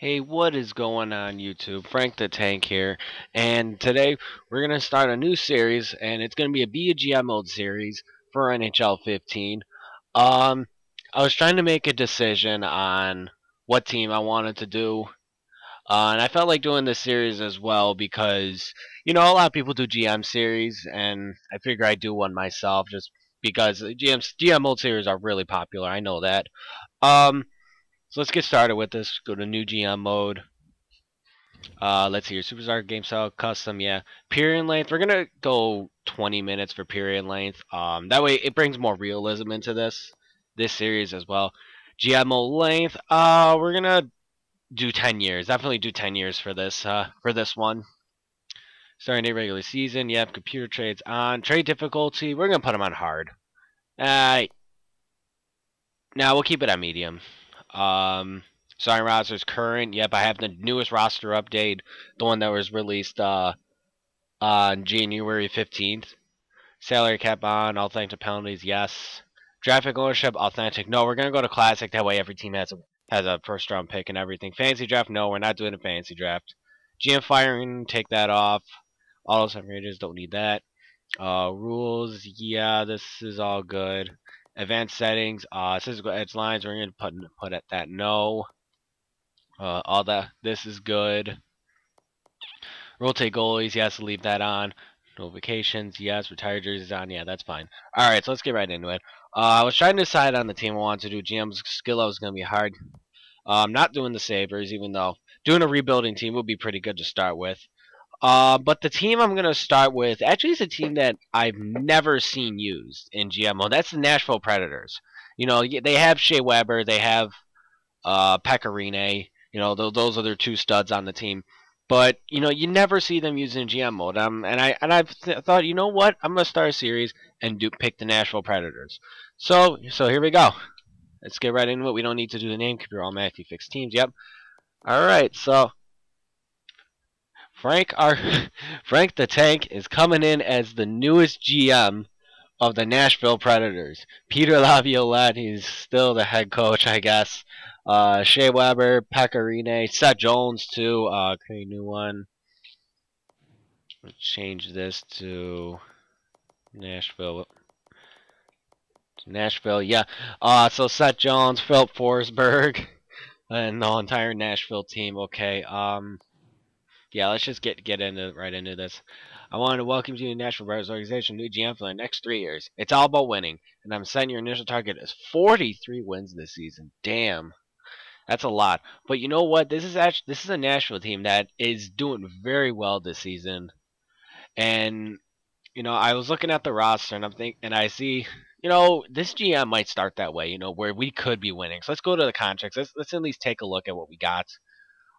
Hey, what is going on YouTube? Frank the Tank here, and today we're going to start a new series, and it's going to be a GM mode series for NHL 15. Um, I was trying to make a decision on what team I wanted to do, and I felt like doing this series as well because, a lot of people do GM series, and I figure I'd do one myself just because GM mode series are really popular. I know that. Um, so let's get started with this. Go to new GM mode. Let's see here. Superstar game style custom, yeah. Period length. We're gonna go 20 minutes for period length. That way it brings more realism into this series as well. GMO length. We're gonna do 10 years. Definitely do 10 years for this one. Starting date regular season. Yep. Computer trades on. Trade difficulty. We're gonna put them on hard. Uh, now we'll keep it on medium. Starting roster's current. Yep. I have the newest roster update, the one that was released on January 15th. Salary cap on, authentic penalties, yes. Draft ownership, authentic. No, we're gonna go to classic. That way, every team has a first round pick and everything. Fantasy draft, no, we're not doing a fantasy draft. GM firing, take that off. Auto separators, don't need that. Rules, yeah, this is all good. Advanced settings, physical edge lines, we're gonna put at that no. All that, this is good. Rotate goalies, yes, leave that on. Notifications, yes. Retired jerseys on, yeah, that's fine. Alright, so let's get right into it. I was trying to decide on the team I wanted to do. GM's skill was going to be hard. I'm not doing the Sabres, even though doing a rebuilding team would be pretty good to start with. But the team I'm going to start with actually is a team that I've never seen used in GMO. That's the Nashville Predators. They have Shea Weber, they have Pecorine. Those are their two studs on the team. But you never see them using GM mode. And I've thought, you know what? I'm gonna start a series and pick the Nashville Predators. So here we go. Let's get right into it. We don't need to do the name. Computer automatically fix teams. Yep. All right. So Frank, our Frank the Tank is coming in as the newest GM of the Nashville Predators. Peter Laviolette, he's still the head coach, I guess. Shea Weber, Pecorine, Seth Jones too. Create a new one. Let's change this to Nashville. Nashville, yeah. So Seth Jones, Philip Forsberg, and the entire Nashville team. Okay. Yeah. Let's just get right into this. I want to welcome you to the Nashville Predators organization, new GM for the next 3 years. It's all about winning, and I'm setting your initial target as 43 wins this season. Damn. That's a lot. But you know what? This is a Nashville team that is doing very well this season. And I was looking at the roster and I see, this GM might start that way, where we could be winning. So let's go to the contracts. Let's at least take a look at what we got.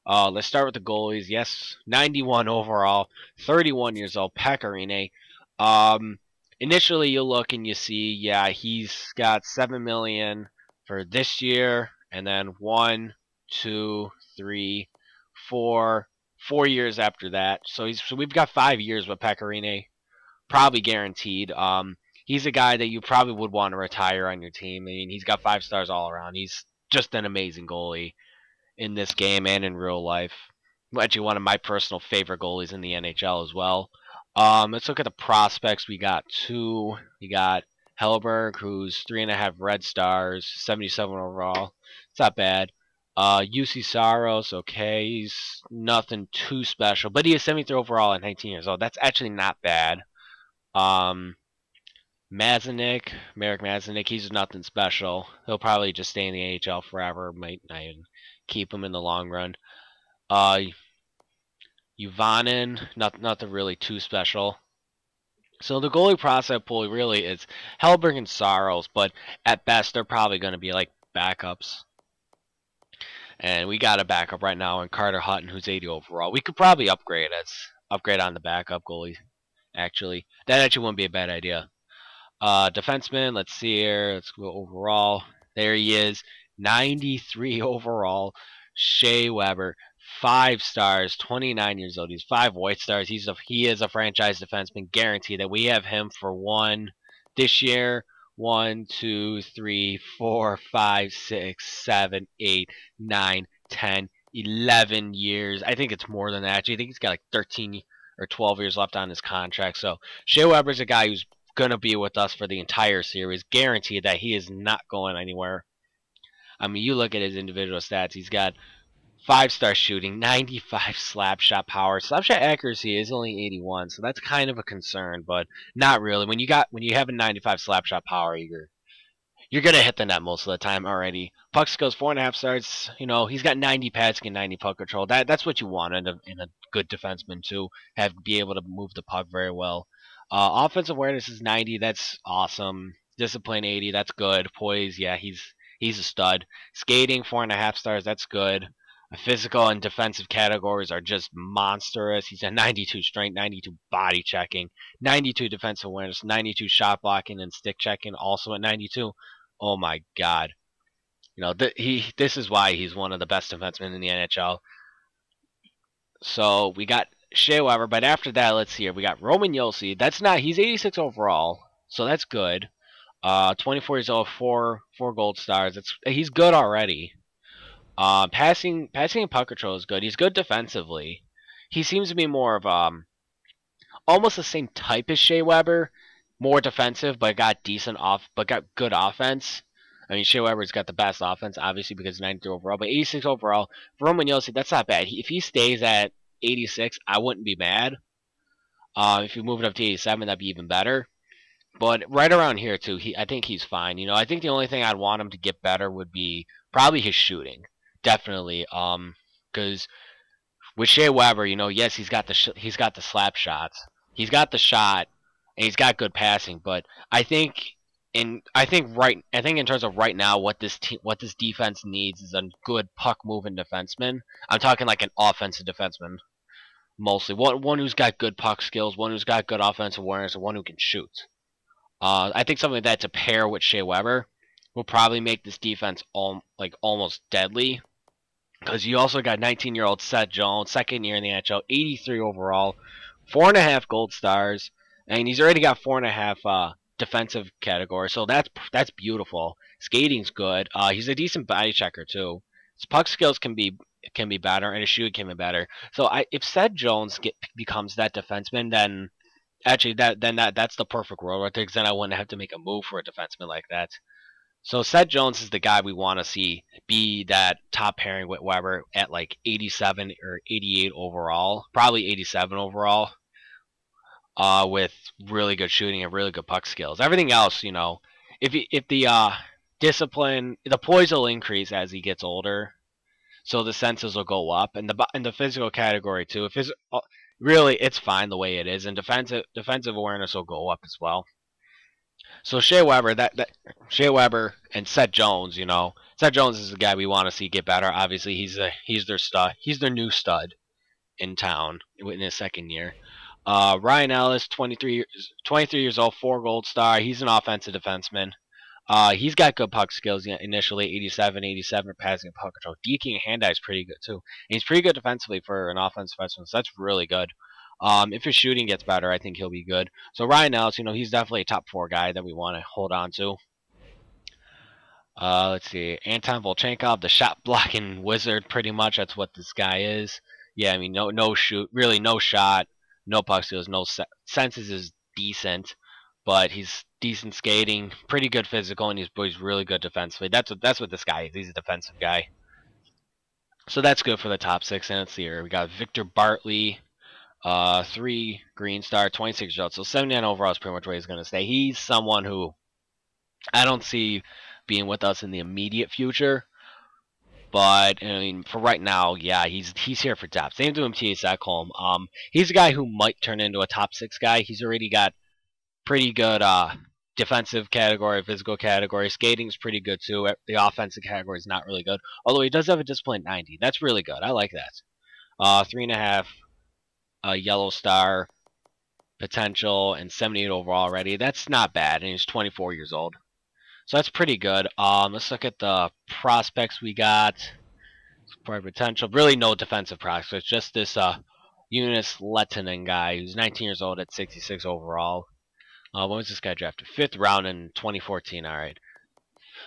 Let's start with the goalies. Yes, 91 overall, 31 years old, Pecorine. Um, Initially you look and you see, yeah, he's got 7 million for this year, and then 4 years after that. So we've got 5 years with Pecorine, probably guaranteed. He's a guy that you probably would want to retire on your team. I mean, he's got 5 stars all around. He's just an amazing goalie in this game and in real life. Actually, one of my personal favorite goalies in the NHL as well. Let's look at the prospects. We got two. We got Hellberg, who's 3.5 red stars, 77 overall. It's not bad. UC Saros, okay, he's nothing too special, but he is 73 overall at 19 years old. That's actually not bad. Um, Merrick Mazanik, he's nothing special. He'll probably just stay in the AHL forever. Might not even keep him in the long run. Uh, Uvanin, nothing really too special. So the goalie prospect pool really is Hellberg and Saros, but at best they're probably going to be like backups. And we got a backup right now in Carter Hutton, who's 80 overall. We could probably upgrade on the backup goalie. Actually, that actually wouldn't be a bad idea. Defenseman, let's see here. Let's go overall. There he is, 93 overall. Shea Weber, 5 stars, 29 years old. He's 5 white stars. He is a franchise defenseman, guaranteed that we have him for one this year. 1, 2, 3, 4, 5, 6, 7, 8, 9, 10, 11 years. I think it's more than that. Actually, I think he's got like 13 or 12 years left on his contract. So Shea Weber's a guy who's going to be with us for the entire series. Guaranteed that he is not going anywhere. I mean, you look at his individual stats. He's got 5-star shooting, 95 slap shot power. Slap shot accuracy is only 81, so that's kind of a concern, but not really. When you have a 95 slap shot power, you're gonna hit the net most of the time already. Puck skills 4.5 stars. You know, he's got 90 passing and 90 puck control. That's what you want in a good defenseman too. Be able to move the puck very well. Offensive awareness is 90. That's awesome. Discipline 80. That's good. Poise, yeah, he's a stud. Skating 4.5 stars. That's good. Physical and defensive categories are just monstrous. He's a 92 strength, 92 body checking, 92 defensive awareness, 92 shot blocking and stick checking, also at 92. Oh my God! You know this is why he's one of the best defensemen in the NHL. So we got Shea Weber, but after that, let's see here. We got Roman Josi. He's 86 overall, so that's good. 24 years old, four gold stars. He's good already. Passing and puck control is good. He's good defensively. He seems to be more of almost the same type as Shea Weber, more defensive, but got good offense. I mean, Shea Weber's got the best offense, obviously, because 93 overall, but 86 overall. For Roman Josi, that's not bad. If he stays at 86, I wouldn't be mad. If you move it up to 87, that'd be even better. But right around here too, I think he's fine. You know, I think the only thing I'd want him to get better would be probably his shooting, definitely. Because with Shea Weber, you know, yes, he's got the slap shots, he's got the shot, and he's got good passing. But I think in terms of right now, what this defense needs is a good puck moving defenseman. I'm talking like an offensive defenseman mostly, one who's got good puck skills, one who's got good offensive awareness, and one who can shoot. I think something like that to pair with Shea Weber will probably make this defense almost deadly. Because you also got 19-year-old Seth Jones, second year in the NHL, 83 overall, 4.5 gold stars, and he's already got 4.5 defensive category. So that's beautiful. Skating's good. He's a decent body checker too. His puck skills can be better, and his shooting can be better. So if Seth Jones becomes that defenseman, then actually, that's the perfect world right there, because then I wouldn't have to make a move for a defenseman like that. So Seth Jones is the guy we want to see be that top pairing with Weber at like 87 or 88 overall, probably 87 overall, with really good shooting and really good puck skills. Everything else, you know, if the discipline, the poise will increase as he gets older, so the senses will go up, and the physical category too. Really, it's fine the way it is, and defensive awareness will go up as well. So Shea Weber and Seth Jones, you know, Seth Jones is the guy we want to see get better. Obviously, he's their stud. He's their new stud in town in his second year. Ryan Ellis, 23 years old, 4 gold star. He's an offensive defenseman. He's got good puck skills initially, 87 passing and puck control. Deking and hand eye is pretty good too. And he's pretty good defensively for an offensive defenseman, so that's really good. If his shooting gets better, I think he'll be good. So Ryan Ellis, you know, he's definitely a top 4 guy that we want to hold on to. Let's see, Anton Volchenkov, the shot blocking wizard, pretty much. That's what this guy is. Yeah, I mean, no shoot, really no shot, no puck skills, no senses is decent, but he's decent skating, pretty good physical, and he's really good defensively. That's what this guy is. He's a defensive guy. So that's good for the top 6. And let's see here, we got Victor Bartley, 3 green star, 26 years old. So 79 overall is pretty much where he's going to stay. He's someone who I don't see being with us in the immediate future, but I mean, for right now, yeah, he's here for depth. Same to Mattias Ekholm. He's a guy who might turn into a top 6 guy. He's already got pretty good defensive category, physical category. Skating's pretty good too. The offensive category is not really good, although he does have a discipline 90. That's really good. I like that. 3.5 yellow star potential and 78 overall already. That's not bad, and he's 24 years old. So that's pretty good. Let's look at the prospects we got. Probably potential. Really no defensive prospects. Just this Jonas Lettinen guy who's 19 years old at 66 overall. When was this guy drafted? 5th round in 2014. All right.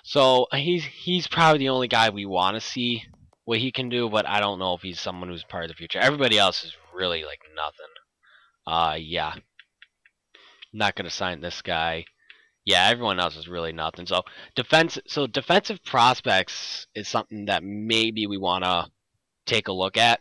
So he's probably the only guy we want to see what he can do, but I don't know if he's someone who's part of the future. Everybody else is really like nothing. Yeah, not gonna sign this guy. Yeah, everyone else is really nothing. So defensive prospects is something that maybe we wanna take a look at.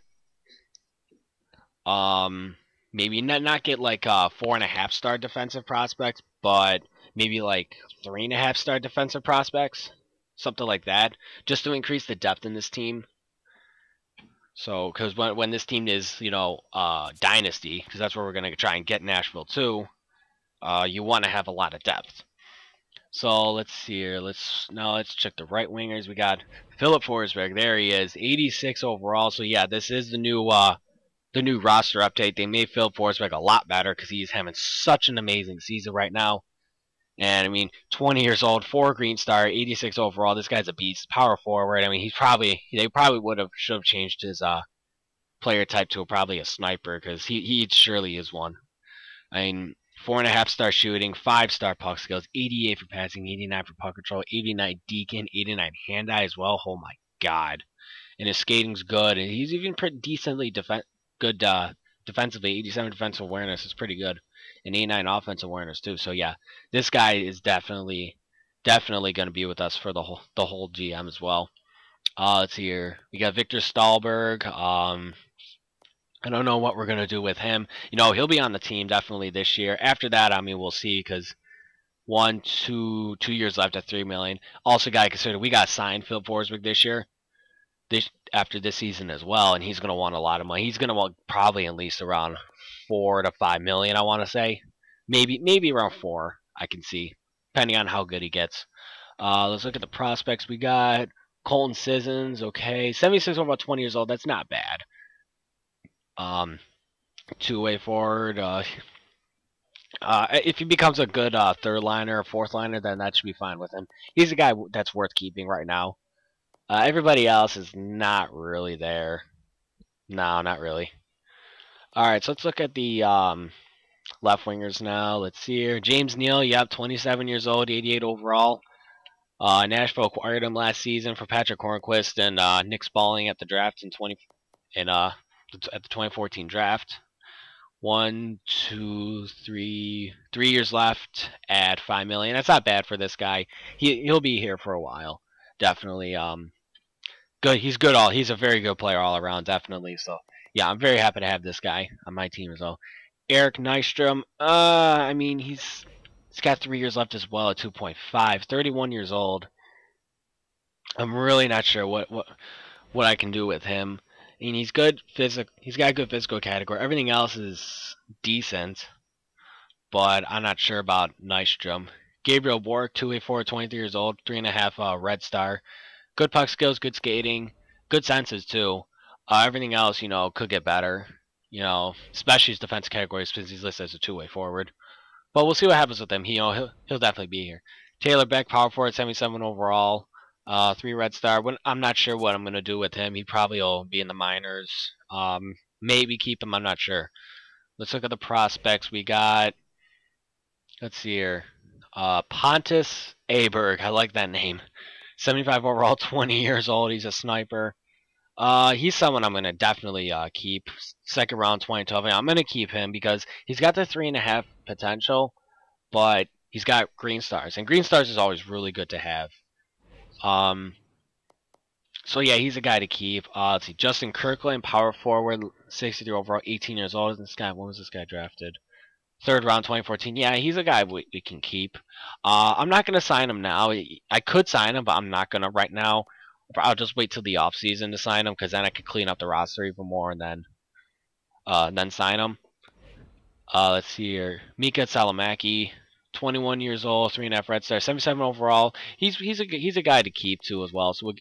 Um, maybe not get like 4.5 star defensive prospects, but maybe like 3.5 star defensive prospects, something like that, just to increase the depth in this team. So, because when this team is, dynasty, because that's where we're gonna try and get Nashville to, you want to have a lot of depth. So let's see here. Let's check the right wingers. We got Philip Forsberg. There he is, 86 overall. So yeah, this is the new roster update. They made Philip Forsberg a lot better because he's having such an amazing season right now. And I mean, 20 years old, 4 Green Star, 86 overall. This guy's a beast, power forward. I mean, they probably should have changed his player type to probably a sniper because he surely is one. I mean, 4.5 star shooting, 5 star puck skills, 88 for passing, 89 for puck control, 89 deacon, 89 hand eye as well. Oh my god! And his skating's good, and he's even pretty decently good defensively. 87 defensive awareness is pretty good, and 89 offensive awareness too. So yeah, this guy is definitely going to be with us for the whole GM as well. Let's see here. We got Victor Stahlberg. I don't know what we're going to do with him. He'll be on the team definitely this year. After that, I mean, we'll see because 2 years left at $3 million. Also, got to consider we got signed Phil Forsberg this year, after this season as well, and he's going to want a lot of money. He's going to want probably at least around $4 to $5 million. I want to say, maybe around 4. I can see, depending on how good he gets. Let's look at the prospects we got. Colton Sissons, okay, 76 over 20 years old. That's not bad. Two-way forward. If he becomes a good third liner or fourth liner, then that should be fine with him. He's a guy that's worth keeping right now. Everybody else is not really there. No, not really. All right, so let's look at the left wingers now. Let's see here. James Neal, yep, 27 years old, 88 overall. Nashville acquired him last season for Patrick Hornquist and Nick Spaulding at the draft at the 2014 draft. 3 years left at $5 million. That's not bad for this guy. He'll be here for a while, definitely. Good. He's good. He's a very good player all around, definitely. So yeah, I'm very happy to have this guy on my team as well. Eric Nystrom. I mean, he's got 3 years left as well at 2.5. 31 years old. I'm really not sure what I can do with him. I mean, he's good He's got a good physical category. Everything else is decent, but I'm not sure about Nystrom. Gabriel Bork, 2A4, 23 years old, 3.5 Red Star. Good puck skills, good skating, good senses too. Everything else, could get better. Especially his defense category since he's listed as a two-way forward. But we'll see what happens with him. He'll definitely be here. Taylor Beck, power forward, 77 overall. 3 Red Star. I'm not sure what I'm going to do with him. He probably will be in the minors. Maybe keep him. I'm not sure. Let's look at the prospects we got. Let's see here. Pontus Aberg. I like that name. 75 overall, 20 years old. He's a sniper. He's someone I'm going to definitely keep. Second round, 2012. I'm going to keep him because he's got the 3.5 potential, but he's got Green Stars. And Green Stars is always really good to have. So yeah, he's a guy to keep. Let's see, Justin Kirkland, power forward, 63 overall, 18 years old. When was this guy drafted? Third round, 2014. Yeah, he's a guy we can keep. I'm not gonna sign him now. I could sign him, but I'm not gonna right now. I'll just wait till the off season to sign him, because then I could clean up the roster even more and then sign him. Let's see here, Mika Salamaki. 21 years old, 3.5 Red Star, 77 overall. He's a guy to keep too as well. So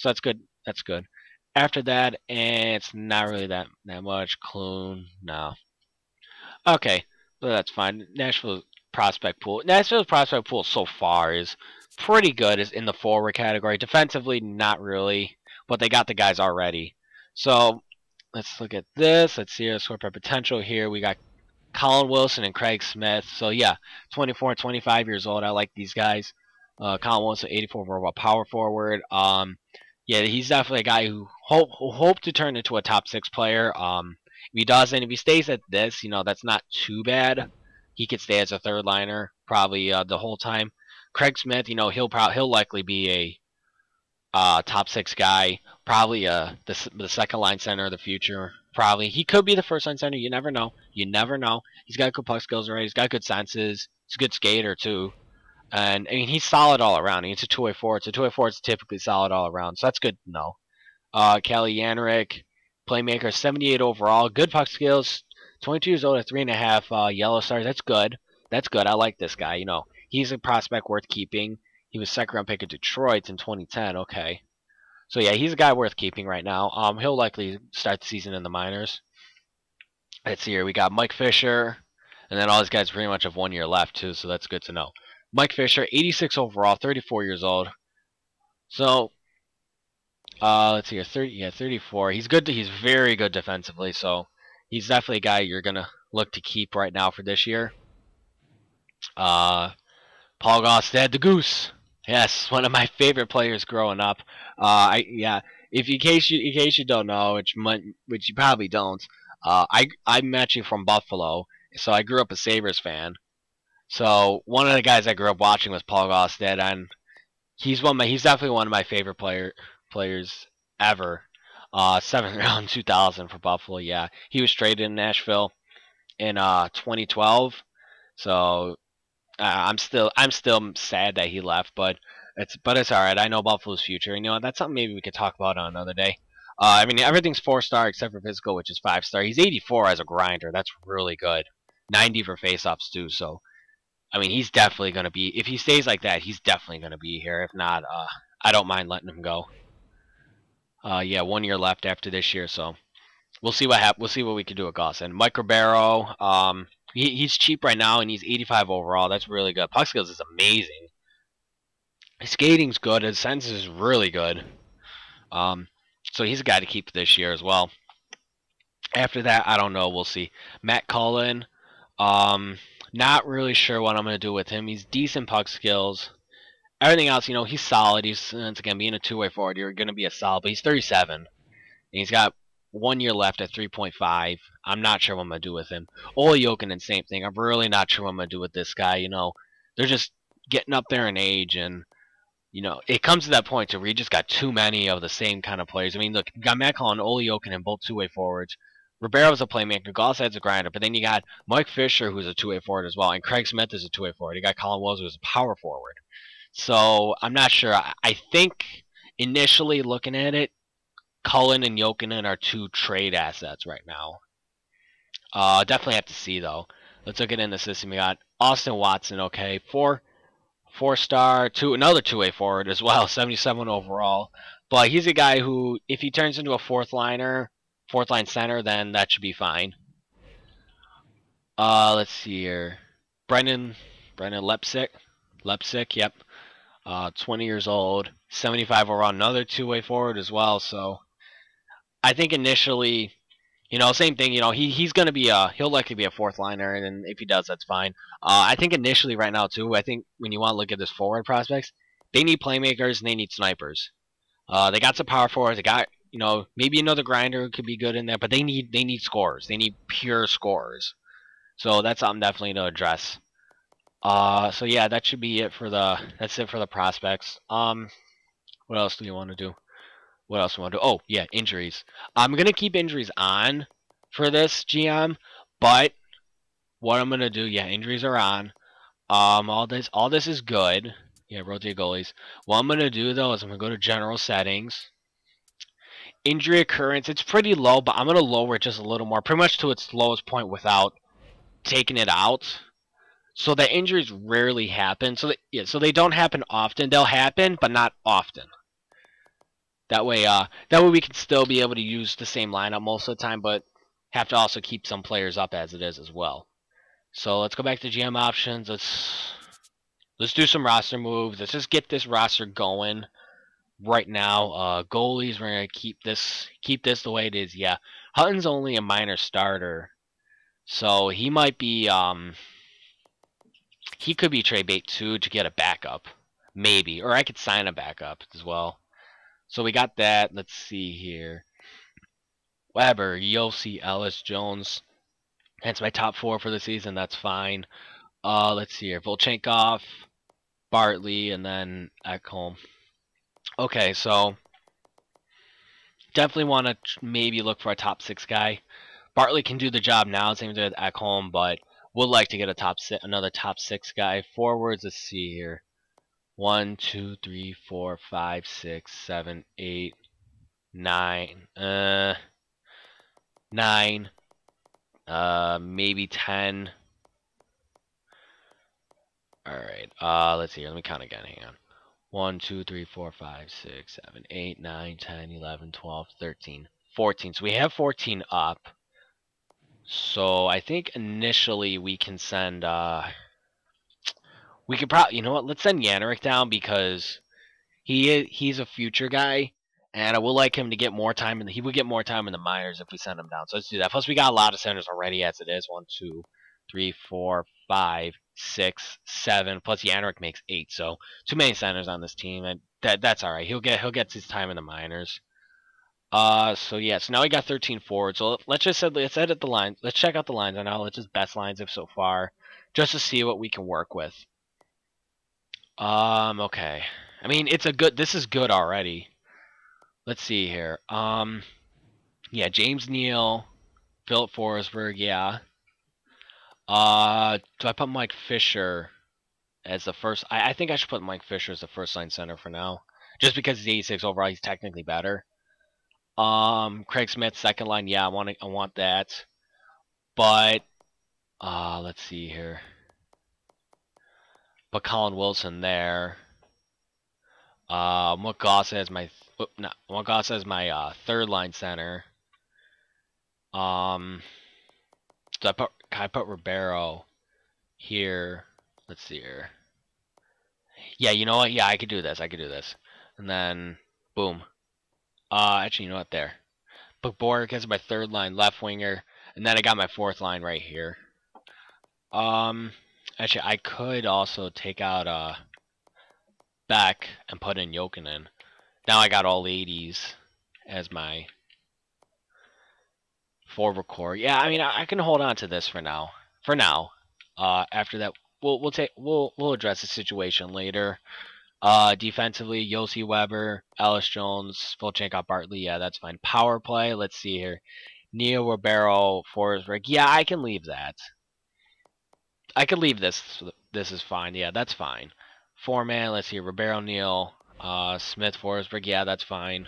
that's good. That's good. After that, and it's not really that much. Clune, no. Okay, but that's fine. Nashville's prospect pool so far is pretty good. Is in the forward category. Defensively, not really, but they got the guys already. So let's look at this. Let's see our score per potential here. We got Colin Wilson and Craig Smith. So yeah, 24 and 25 years old. I like these guys. Colin Wilson, 84 overall power forward. Yeah, he's definitely a guy who hope to turn into a top 6 player. If he doesn't, if he stays at this, that's not too bad. He could stay as a third liner probably the whole time. Craig Smith, he'll likely be a top 6 guy, probably the second line center of the future. Probably he could be the first line center. You never know. You never know. He's got good puck skills, right? He's got good senses. He's a good skater too. And I mean, he's solid all around. He's a two-way forward. So two-way forward's typically solid all around. So that's good to know. Kelly Yanrick, playmaker, 78 overall, good puck skills. 22 years old at 3.5 yellow stars. That's good. That's good. I like this guy. He's a prospect worth keeping. He was second round pick of Detroit in 2010. Okay. So yeah, he's a guy worth keeping right now. He'll likely start the season in the minors. Let's see here. We got Mike Fisher, and then all these guys pretty much have 1 year left too, so that's good to know. Mike Fisher, 86 overall, 34 years old. So, let's see here, 34. He's good. He's very good defensively. So, he's definitely a guy you're gonna look to keep right now for this year. Paul Gaustad, the Goose. Yes, one of my favorite players growing up. Yeah. If in case you don't know, which you probably don't, I'm actually from Buffalo, so I grew up a Sabres fan. So one of the guys I grew up watching was Paul Gaustad, and he's definitely one of my favorite players ever. Seventh round 2000 for Buffalo. Yeah, he was traded in Nashville in 2012. So I'm still sad that he left, but it's all right. I know Buffalo's future, and that's something maybe we could talk about on another day. I mean, everything's 4-star except for physical, which is 5-star. He's 84 as a grinder. That's really good. 90 for faceoffs too. So I mean, he's definitely going to be, if he stays like that, he's definitely going to be here. If not, I don't mind letting him go. Yeah, 1 year left after this year, so we'll see what happens. We'll see what we can do with Goss. And Mike Ribeiro, he's cheap right now, and he's 85 overall. That's really good. Puck skills is amazing. His skating's good. His sense is really good. So he's a guy to keep this year as well. After that, I don't know. We'll see. Matt Cullen, not really sure what I'm going to do with him. He's decent puck skills. Everything else, he's solid. He's, once again, being a two-way forward, you're going to be a solid. But he's 37, and he's got 1 year left at 3.5. I'm not sure what I'm going to do with him. Ole Jokinen, same thing. I'm really not sure what I'm going to do with this guy. They're just getting up there in age, and, it comes to that point where you just got too many of the same kind of players. I mean, look, you got Matt Cullen, Ole Jokinen, both two-way forwards. Ribeiro's a playmaker. Gossad's a grinder. But then you got Mike Fisher, who's a two-way forward as well, and Craig Smith is a two-way forward. You got Colin Wells, who's a power forward. So I'm not sure. I think initially looking at it, Cullen and Jokinen are two trade assets right now. Definitely have to see though. Let's look at in the system. We got Austin Watson. Okay, 4-star, another two-way forward as well, 77 overall. But he's a guy who, if he turns into a fourth line center, then that should be fine. Let's see here. Brendan Lepsic, yep. 20 years old, 75 overall, another two-way forward as well. So I think initially, same thing. He's going to be he'll likely be a fourth liner, and if he does, that's fine. I think initially right now too. I think when you want to look at this forward prospects, they need playmakers and they need snipers. They got some power forwards. They got maybe another grinder who could be good in there, but they need scorers. They need pure scorers. So that's something definitely to address. So yeah, that's it for the prospects. What else do we want to do? Oh, yeah, injuries. I'm gonna keep injuries on for this GM, but what I'm gonna do, yeah, injuries are on. All this is good. Yeah, rotate goalies. What I'm gonna do though is I'm gonna go to general settings. Injury occurrence, it's pretty low, but I'm gonna lower it just a little more, pretty much to its lowest point without taking it out. So that injuries rarely happen. So they don't happen often. They'll happen, but not often. That way we can still be able to use the same lineup most of the time, but have to also keep some players up as it is as well. So let's go back to GM options. Let's do some roster moves. Let's just get this roster going right now. Goalies, we're gonna keep this the way it is. Yeah, Hutton's only a minor starter, so he might be he could be trade bait too to get a backup, maybe, or I could sign a backup as well. So we got that. Let's see here. Weber, Yossi, Ellis, Jones. That's my top 4 for the season. That's fine. Let's see here. Volchenkov, Bartley, and then Ekholm. Okay, so definitely want to maybe look for a top 6 guy. Bartley can do the job now, same as Ekholm, but would like to get another top 6 guy. Forwards, let's see here. 1, 2, 3, 4, 5, 6, 7, 8, 9. 9. Maybe 10. Alright, let's see here. Let me count again. Hang on. 1, 2, 3, 4, 5, 6, 7, 8, 9, 10, 11, 12, 13, 14. So we have 14 up. So I think initially we can send, we could probably, you know what, let's send Yanerick down because he's a future guy, and I would like him to get more time, he would get more time in the minors if we send him down. So let's do that. Plus we got a lot of centers already as it is. 1, 2, 3, 4, 5, 6, 7. Plus Yanerick makes 8. So too many centers on this team, and that's all right. He'll get his time in the minors. So yeah, so now we got 13 forwards. So let's edit the lines. Let's check out the lines. I know let's just best lines of so far, just to see what we can work with. Okay. I mean, this is good already. Let's see here. Yeah, James Neal, Philip Forsberg, yeah. Do I put Mike Fisher as the first? I think I should put Mike Fisher as the first line center for now, just because he's 86 overall. He's technically better. Craig Smith, second line, yeah, I want that. But let's see here. But Colin Wilson there. Mukasa as my third line center. So I put Ribeiro here. Let's see here. Yeah, you know what? Yeah, I could do this. And then boom. Actually, you know what? There. Put Bork as my third line left winger, and then I got my fourth line right here. Actually, I could also take out Beck and put in Jokinen. Now I got all 80s as my forward core. Yeah, I mean I can hold on to this for now. After that, we'll address the situation later. Defensively, Yossi Weber, Ellis Jones, Volchenkov, Bartley. Yeah, that's fine. Power play. Let's see here. Neil Ribeiro, Forsberg. Yeah, I can leave that. I could leave this. This is fine. Yeah, that's fine. 4-man. Let's see. Ribeiro, Neal, Smith, Forsberg. Yeah, that's fine.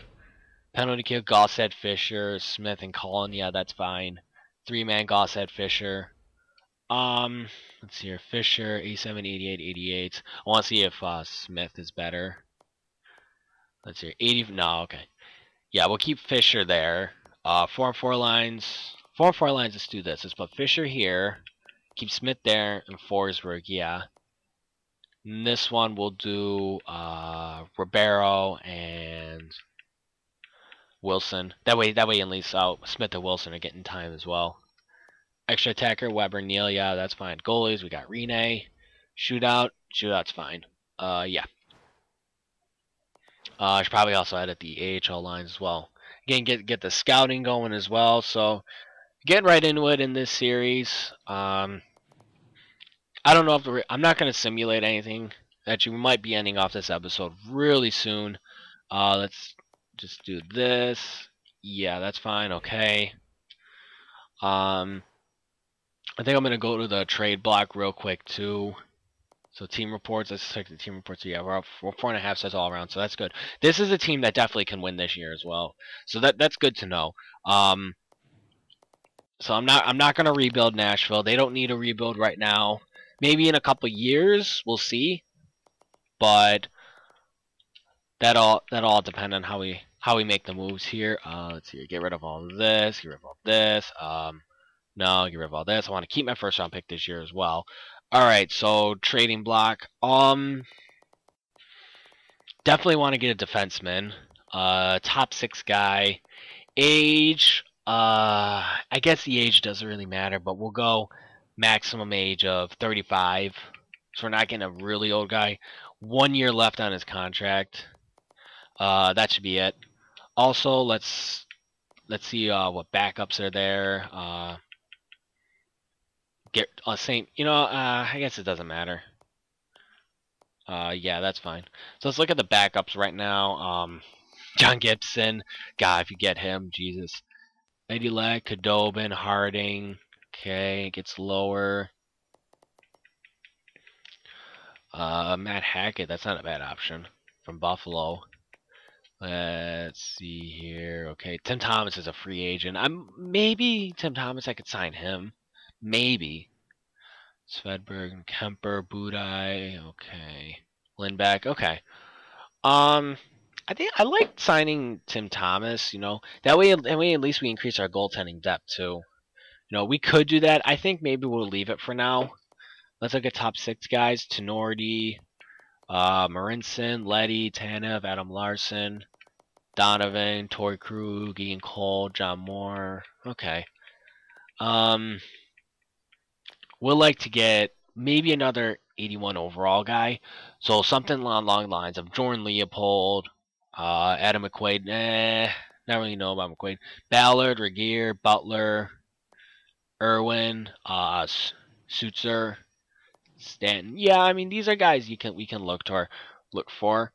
Penalty kill. Gossett, Fisher, Smith, and Cullen. Yeah, that's fine. 3-man. Gossett, Fisher. Let's see here. Fisher, 87, 88, 88. I want to see if Smith is better. Let's see. 80. No, okay. Yeah, we'll keep Fisher there. 4-on-4 lines. 4-on-4 lines. Let's do this. Let's put Fisher here. Keep Smith there and Forsberg. Yeah. And this one we'll do Ribeiro and Wilson. That way at least Smith and Wilson are getting time as well. Extra attacker, Weber, Neal, yeah, that's fine. Goalies, we got Rene. Shootout's fine. Yeah. I should probably also edit the AHL lines as well. Again, get the scouting going as well. So, getting right into it in this series. I don't know if I'm not going to simulate anything. Actually, we might be ending off this episode really soon. Let's just do this. Yeah, that's fine. Okay. I think I'm going to go to the trade block real quick, too. So team reports, let's check the team reports. Yeah, we're 4.5 sets all around, so that's good. This is a team that definitely can win this year as well. So that's good to know. So I'm not going to rebuild Nashville. They don't need a rebuild right now. Maybe in a couple years, we'll see. But that all depend on how we make the moves here. Let's see. Get rid of all this. Get rid of all this. No, get rid of all this. I want to keep my first round pick this year as well. Alright, so trading block. Definitely want to get a defenseman. Top 6 guy. Age. I guess the age doesn't really matter, but we'll go maximum age of 35. So we're not getting a really old guy. 1 year left on his contract. That should be it. Also, let's see what backups are there. Get same. I guess it doesn't matter. Yeah, that's fine. So let's look at the backups right now. John Gibson. God, if you get him, Jesus. Eddie Lack, Kadobin, Harding. Okay, it gets lower. Matt Hackett. That's not a bad option from Buffalo. Let's see here. Okay, Tim Thomas is a free agent. Maybe Tim Thomas. I could sign him. Maybe. Svedberg, Kemper, Budai. Okay. Lindback. Okay. I think I like signing Tim Thomas. That way at least we increase our goaltending depth too. We could do that. I think maybe we'll leave it for now. Let's look at top 6 guys: Tenorti, Marinson, Letty, Tanev, Adam Larson, Donovan, Torrey Krug, Ian Cole, John Moore. Okay. We'll like to get maybe another 81 overall guy. So something along the lines of Jordan Leopold, Adam McQuaid. Not really know about McQuaid. Ballard, Regier, Butler, Irwin, Sutzer, Stanton. Yeah, I mean these are guys we can look for.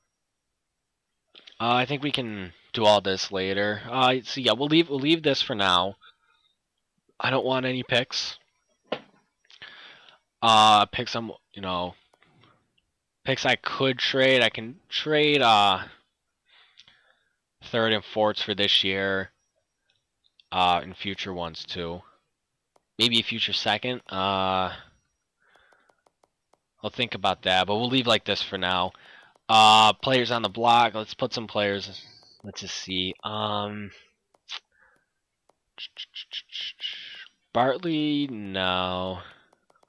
I think we can do all this later. So yeah, we'll leave this for now. I don't want any picks. Pick some, picks I could trade. I can trade third and fourths for this year. And future ones too. Maybe a future second. I'll think about that, but we'll leave like this for now. Players on the block. Let's put some players. Let's just see. Bartley, no.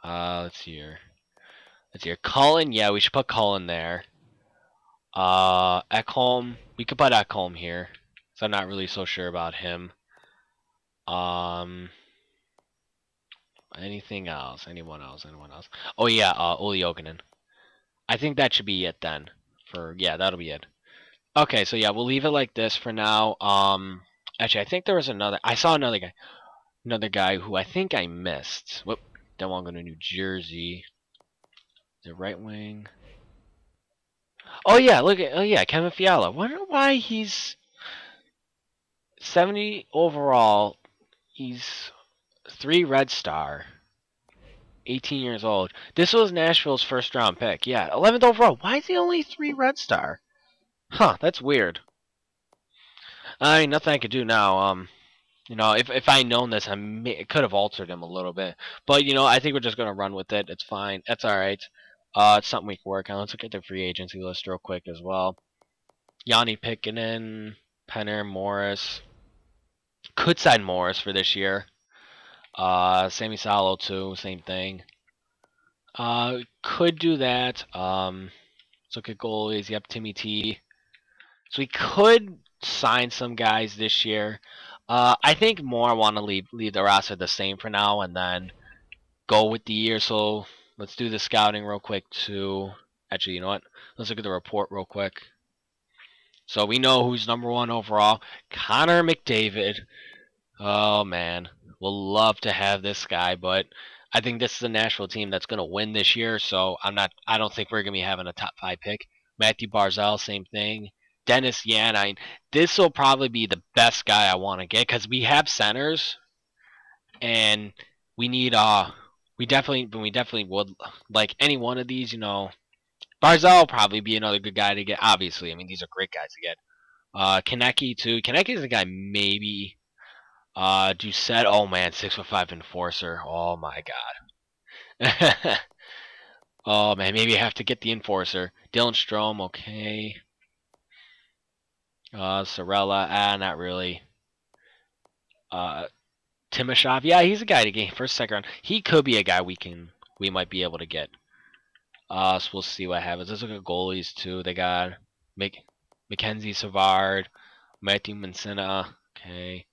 Let's see here. Cullen, yeah, we should put Cullen there. Ekholm, we could put Ekholm here. So I'm not really so sure about him. Anything else? Anyone else? Oh yeah, Olli Jokinen. I think that should be it then. Yeah, that'll be it. Okay, so yeah, we'll leave it like this for now. Actually, I think there was I saw another guy who I think I missed. Whoop, don't want to go to New Jersey. The right wing. Oh yeah, Kevin Fiala. Wonder why he's 70 overall. He's 3 Red Star. 18 years old. This was Nashville's first round pick. Yeah, 11th overall. Why is he only 3 Red Star? Huh, that's weird. I mean, nothing I could do now. If I known this, it could have altered him a little bit. But I think we're just gonna run with it. It's fine. That's all right. It's something we can work on. Let's look at the free agency list real quick as well. Yanni Pikkinen, Penner, Morris. Could sign Morris for this year. Sammy Salo too, same thing. Could do that. Let's look at goalies. Yep, Timmy T. So we could sign some guys this year. I think more I want to leave the roster the same for now and then go with the year. So let's do the scouting real quick too. Actually, you know what? Let's look at the report real quick. So we know who's #1 overall. Connor McDavid. Oh man, we'll love to have this guy, but I think this is a Nashville team that's going to win this year. So I don't think we're going to be having a top 5 pick. Matthew Barzal, same thing. Dennis Yanine. This will probably be the best guy I want to get because we have centers, and we need we definitely would like any one of these. Barzal will probably be another good guy to get. Obviously, I mean these are great guys to get. Konecny too. Konecny is a guy maybe. Doucette. Oh man, 6'5" enforcer. Oh my god. Oh man, maybe I have to get the enforcer. Dylan Strome. Okay. Sorella, not really. Timashov, yeah, he's a guy to get first, second round. He could be a guy we might be able to get. So we'll see what happens. Let's look at goalies too. They got Mackenzie Savard, Matthew Mancina, okay.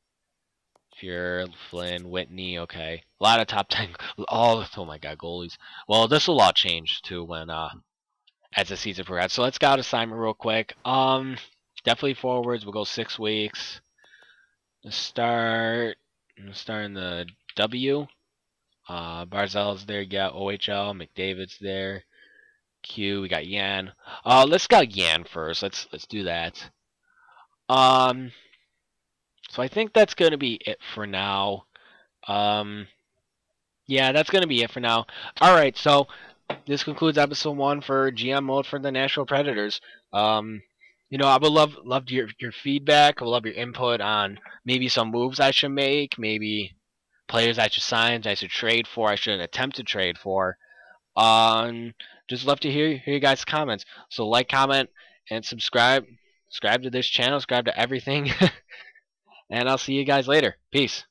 Fuhr, Flynn, Whitney, okay. A lot of top 10. Oh my god, goalies. Well, this will all change too when as the season progresses. So let's scout assignment real quick. Definitely forwards. We'll go 6 weeks. Start. Start in the W. Barzell's there. Yeah. OHL. McDavid's there. Q. We got Yan. Let's go Yan first. Let's do that. Um. So I think that's gonna be it for now. Um. Yeah, that's gonna be it for now. All right. So this concludes episode 1 for GM mode for the Nashville Predators. Um. I would love your feedback. I would love your input on maybe some moves I should make, maybe players I should sign, I should trade for, I should attempt to trade for. Just love to hear you guys' comments. So like, comment, and subscribe. Subscribe to this channel. Subscribe to everything. And I'll see you guys later. Peace.